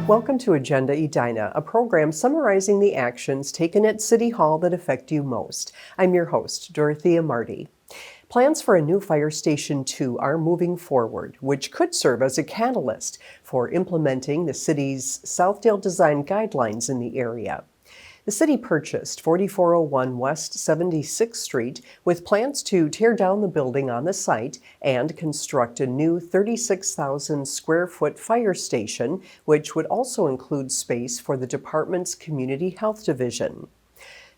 Welcome to Agenda Edina, a program summarizing the actions taken at City Hall that affect you most. I'm your host, Dorothea Marty. Plans for a new Fire Station 2 are moving forward, which could serve as a catalyst for implementing the city's Southdale design guidelines in the area. The city purchased 4401 West 76th Street with plans to tear down the building on the site and construct a new 36,000 square foot fire station, which would also include space for the department's community health division.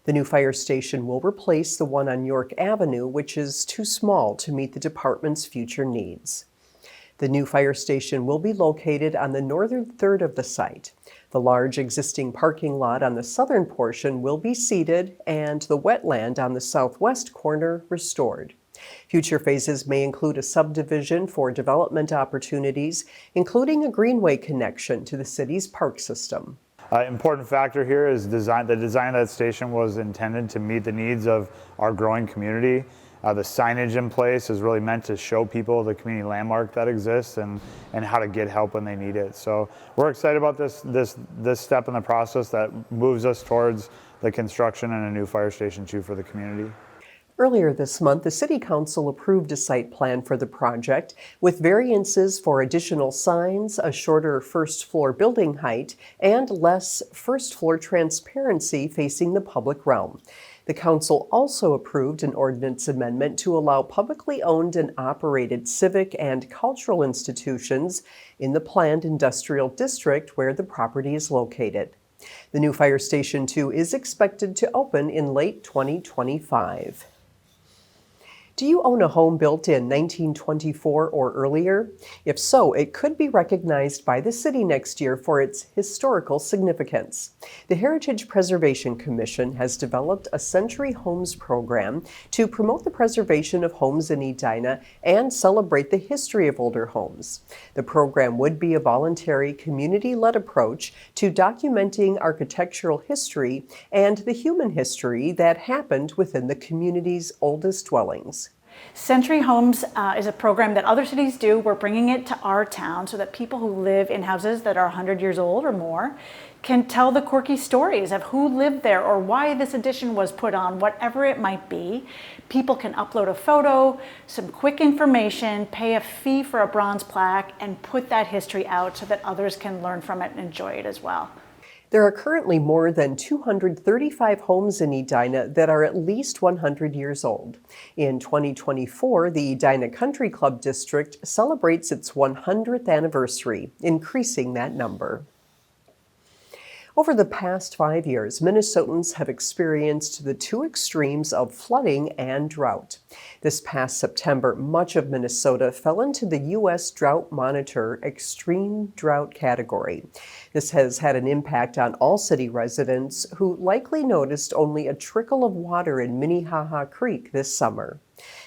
The new fire station will replace the one on York Avenue, which is too small to meet the department's future needs. The new fire station will be located on the northern third of the site. The large existing parking lot on the southern portion will be seeded and the wetland on the southwest corner restored. Future phases may include a subdivision for development opportunities, including a greenway connection to the city's park system. Important factor here is the design of that station was intended to meet the needs of our growing community. The signage in place is really meant to show people the community landmark that exists and how to get help when they need it. So we're excited about this step in the process that moves us towards the construction and a new fire station 2 for the community. Earlier this month, the City Council approved a site plan for the project with variances for additional signs, a shorter first-floor building height, and less first-floor transparency facing the public realm. The Council also approved an ordinance amendment to allow publicly owned and operated civic and cultural institutions in the planned industrial district where the property is located. The new Fire Station 2 is expected to open in late 2025. Do you own a home built in 1924 or earlier? If so, it could be recognized by the city next year for its historical significance. The Heritage Preservation Commission has developed a Century Homes program to promote the preservation of homes in Edina and celebrate the history of older homes. The program would be a voluntary, community-led approach to documenting architectural history and the human history that happened within the community's oldest dwellings. Century Homes is a program that other cities do. We're bringing it to our town so that people who live in houses that are 100 years old or more can tell the quirky stories of who lived there or why this addition was put on, whatever it might be. People can upload a photo, some quick information, pay a fee for a bronze plaque, and put that history out so that others can learn from it and enjoy it as well. There are currently more than 235 homes in Edina that are at least 100 years old. In 2024, the Edina Country Club District celebrates its 100th anniversary, increasing that number. Over the past 5 years, Minnesotans have experienced the two extremes of flooding and drought. This past September, much of Minnesota fell into the U.S. Drought Monitor extreme drought category. This has had an impact on all city residents who likely noticed only a trickle of water in Minnehaha Creek this summer.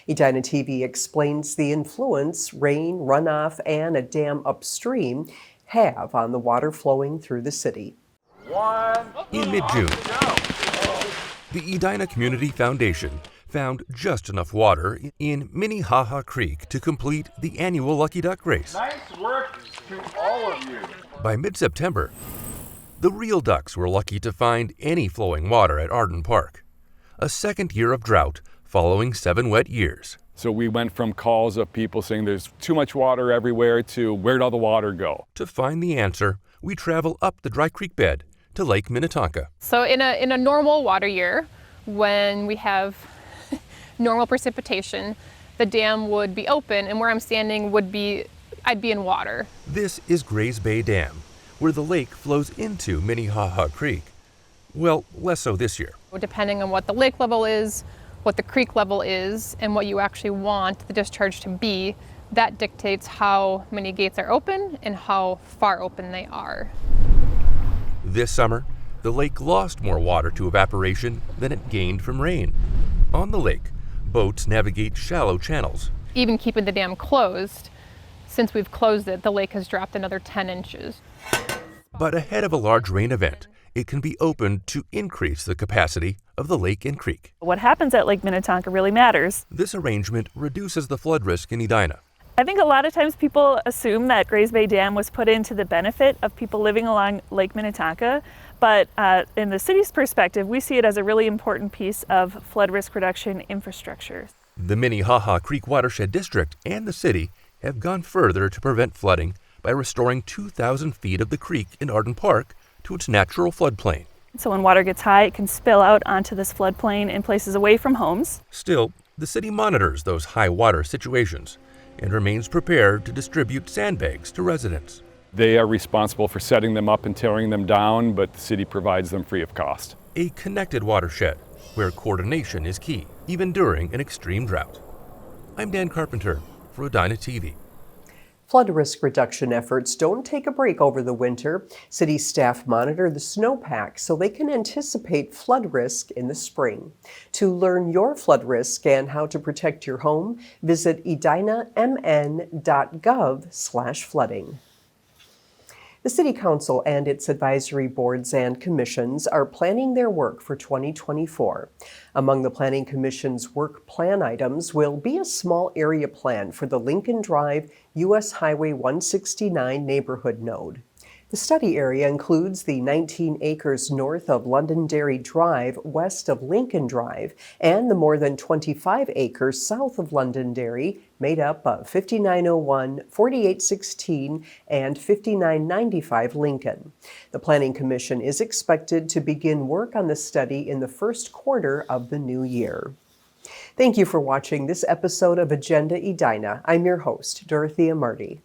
Edina TV explains the influence rain, runoff, and a dam upstream have on the water flowing through the city. In mid-June, the Edina Community Foundation found just enough water in Minnehaha Creek to complete the annual Lucky Duck race. Nice work to all of you. By mid-September, the real ducks were lucky to find any flowing water at Arden Park. A second year of drought following 7 wet years. So we went from calls of people saying there's too much water everywhere to where'd all the water go? To find the answer, we travel up the Dry Creek bed to Lake Minnetonka. So in a normal water year, when we have normal precipitation, the dam would be open and where I'm standing I'd be in water. This is Grays Bay Dam, where the lake flows into Minnehaha Creek. Well, less so this year. Depending on what the lake level is, what the creek level is, and what you actually want the discharge to be, that dictates how many gates are open and how far open they are. This summer, the lake lost more water to evaporation than it gained from rain. On the lake, boats navigate shallow channels. Even keeping the dam closed, since we've closed it, the lake has dropped another 10 inches. But ahead of a large rain event, it can be opened to increase the capacity of the lake and creek. What happens at Lake Minnetonka really matters. This arrangement reduces the flood risk in Edina. I think a lot of times people assume that Grays Bay Dam was put in to the benefit of people living along Lake Minnetonka, but in the city's perspective, we see it as a really important piece of flood risk reduction infrastructure. The Minnehaha Creek Watershed District and the city have gone further to prevent flooding by restoring 2,000 feet of the creek in Arden Park to its natural floodplain. So when water gets high, it can spill out onto this floodplain in places away from homes. Still, the city monitors those high water situations and remains prepared to distribute sandbags to residents. They are responsible for setting them up and tearing them down, but the city provides them free of cost. A connected watershed where coordination is key, even during an extreme drought. I'm Dan Carpenter for Edina TV. Flood risk reduction efforts don't take a break over the winter. City staff monitor the snowpack so they can anticipate flood risk in the spring. To learn your flood risk and how to protect your home, visit edinamn.gov/flooding. The City Council and its advisory boards and commissions are planning their work for 2024. Among the Planning Commission's work plan items will be a small area plan for the Lincoln Drive U.S. Highway 169 neighborhood node. The study area includes the 19 acres north of Londonderry Drive, west of Lincoln Drive, and the more than 25 acres south of Londonderry, made up of 5901, 4816, and 5995 Lincoln. The Planning Commission is expected to begin work on the study in the first quarter of the new year. Thank you for watching this episode of Agenda Edina. I'm your host, Dorothea Marty.